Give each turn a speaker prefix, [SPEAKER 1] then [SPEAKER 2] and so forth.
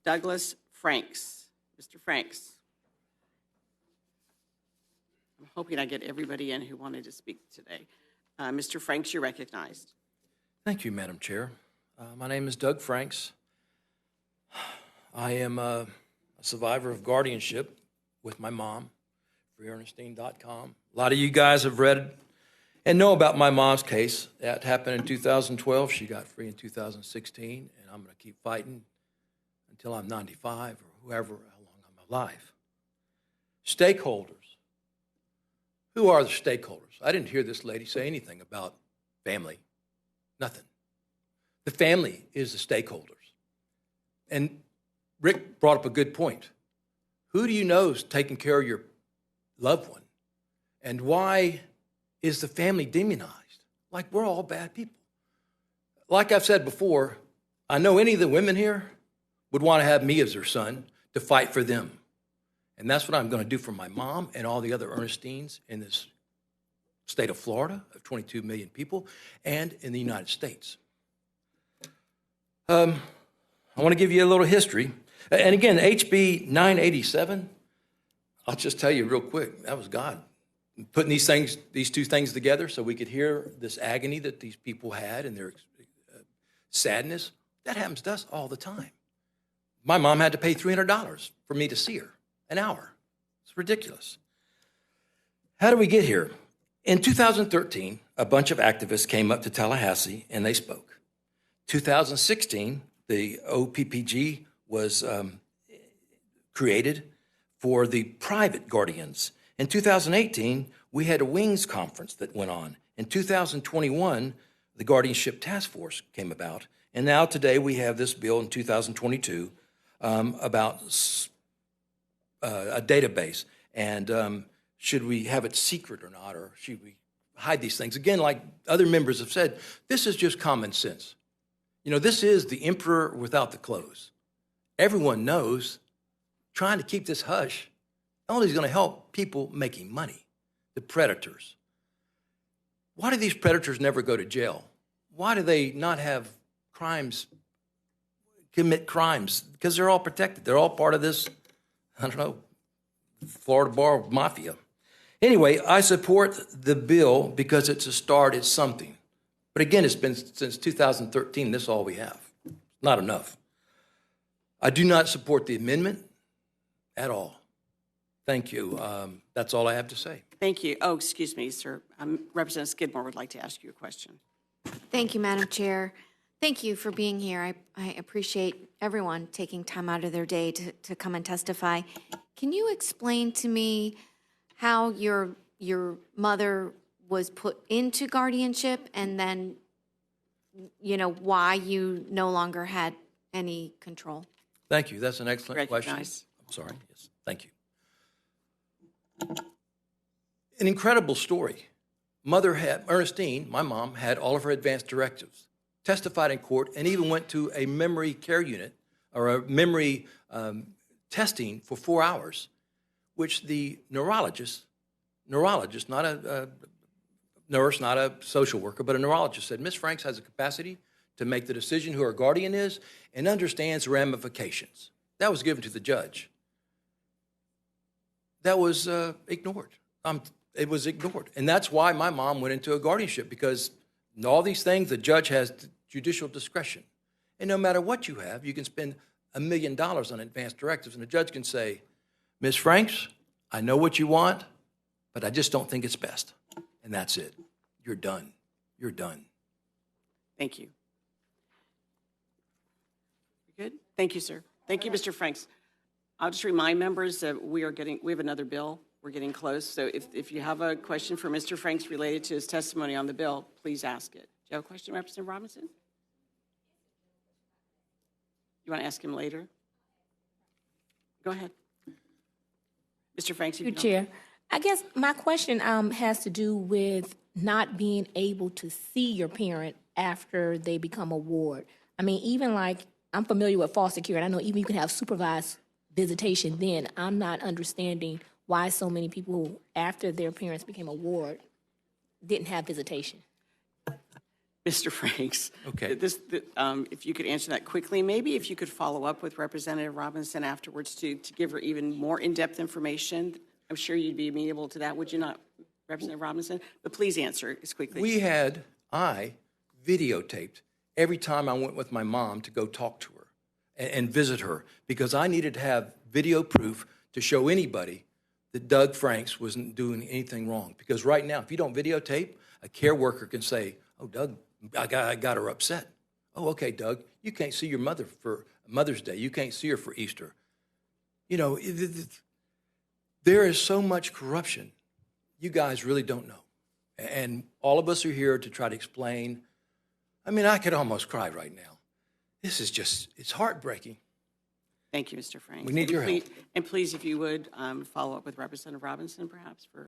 [SPEAKER 1] Douglas Franks. Mr. Franks. I'm hoping I get everybody in who wanted to speak today. Mr. Franks, you're recognized.
[SPEAKER 2] Thank you, Madam Chair. My name is Doug Franks. I am a survivor of guardianship with my mom, freeernestine.com. A lot of you guys have read and know about my mom's case. That happened in 2012. She got free in 2016, and I'm going to keep fighting until I'm 95 or whoever, how long I'm alive. Stakeholders. Who are the stakeholders? I didn't hear this lady say anything about family. Nothing. The family is the stakeholders. And Rick brought up a good point. Who do you know is taking care of your loved one? And why is the family demonized? Like we're all bad people. Like I've said before, I know any of the women here would want to have me as their son to fight for them. And that's what I'm going to do for my mom and all the other Ernestines in this state of Florida of 22 million people and in the United States. I want to give you a little history. And again, HB 987, I'll just tell you real quick, that was God putting these two things together so we could hear this agony that these people had and their sadness. That happens to us all the time. My mom had to pay $300 for me to see her, an hour. It's ridiculous. How did we get here? In 2013, a bunch of activists came up to Tallahassee and they spoke. 2016, the OPPG was created for the private guardians. In 2018, we had a WINGS conference that went on. In 2021, the Guardianship Task Force came about. And now today we have this bill in 2022 about a database. And should we have it secret or not, or should we hide these things? Again, like other members have said, this is just common sense. You know, this is the emperor without the clothes. Everyone knows trying to keep this hush only is going to help people making money, the predators. Why do these predators never go to jail? Why do they not have commit crimes? Because they're all protected. They're all part of this, I don't know, Florida bar mafia. Anyway, I support the bill because it's a start, it's something. But again, it's been since 2013, this is all we have. Not enough. I do not support the amendment at all. Thank you. That's all I have to say.
[SPEAKER 1] Thank you. Oh, excuse me, sir. Representative Skidmore would like to ask you a question.
[SPEAKER 3] Thank you, Madam Chair. Thank you for being here. I appreciate everyone taking time out of their day to come and testify. Can you explain to me how your mother was put into guardianship and then, you know, why you no longer had any control?
[SPEAKER 2] Thank you. That's an excellent question.
[SPEAKER 1] Recognize.
[SPEAKER 2] I'm sorry. Yes. Thank you. An incredible story. Ernestine, my mom, had all of her advanced directives, testified in court, and even went to a memory care unit or a memory testing for 4 hours, which the neurologist, not a nurse, not a social worker, but a neurologist said, Ms. Franks has a capacity to make the decision who her guardian is and understands ramifications. That was given to the judge. That was ignored. It was ignored. And that's why my mom went into a guardianship, because in all these things, the judge has judicial discretion. And no matter what you have, you can spend $1 million on advanced directives, and the judge can say, Ms. Franks, I know what you want, but I just don't think it's best. And that's it. You're done. You're done.
[SPEAKER 1] Thank you. Good? Thank you, sir. Thank you, Mr. Franks. I'll just remind members that we have another bill. We're getting close. So if you have a question for Mr. Franks related to his testimony on the bill, please ask it. Do you have a question, Representative Robinson? You want to ask him later? Go ahead. Mr. Franks.
[SPEAKER 4] Thank you, Chair. I guess my question has to do with not being able to see your parent after they become a ward. I mean, even like, I'm familiar with foster care, and I know even you can have supervised visitation then. I'm not understanding why so many people, after their parents became a ward, didn't have visitation.
[SPEAKER 1] Mr. Franks.
[SPEAKER 2] Okay.
[SPEAKER 1] If you could answer that quickly, maybe if you could follow up with Representative Robinson afterwards to give her even more in-depth information. I'm sure you'd be amenable to that, would you not, Representative Robinson? But please answer as quickly.
[SPEAKER 2] I videotaped every time I went with my mom to go talk to her and visit her because I needed to have video proof to show anybody that Doug Franks wasn't doing anything wrong. Because right now, if you don't videotape, a care worker can say, oh, Doug, I got her upset. Oh, okay, Doug, you can't see your mother for Mother's Day. You can't see her for Easter. You know, there is so much corruption. You guys really don't know. And all of us are here to try to explain. I mean, I could almost cry right now. This is just, it's heartbreaking.
[SPEAKER 1] Thank you, Mr. Franks.
[SPEAKER 2] We need your help.
[SPEAKER 1] And please, if you would, follow up with Representative Robinson, perhaps, for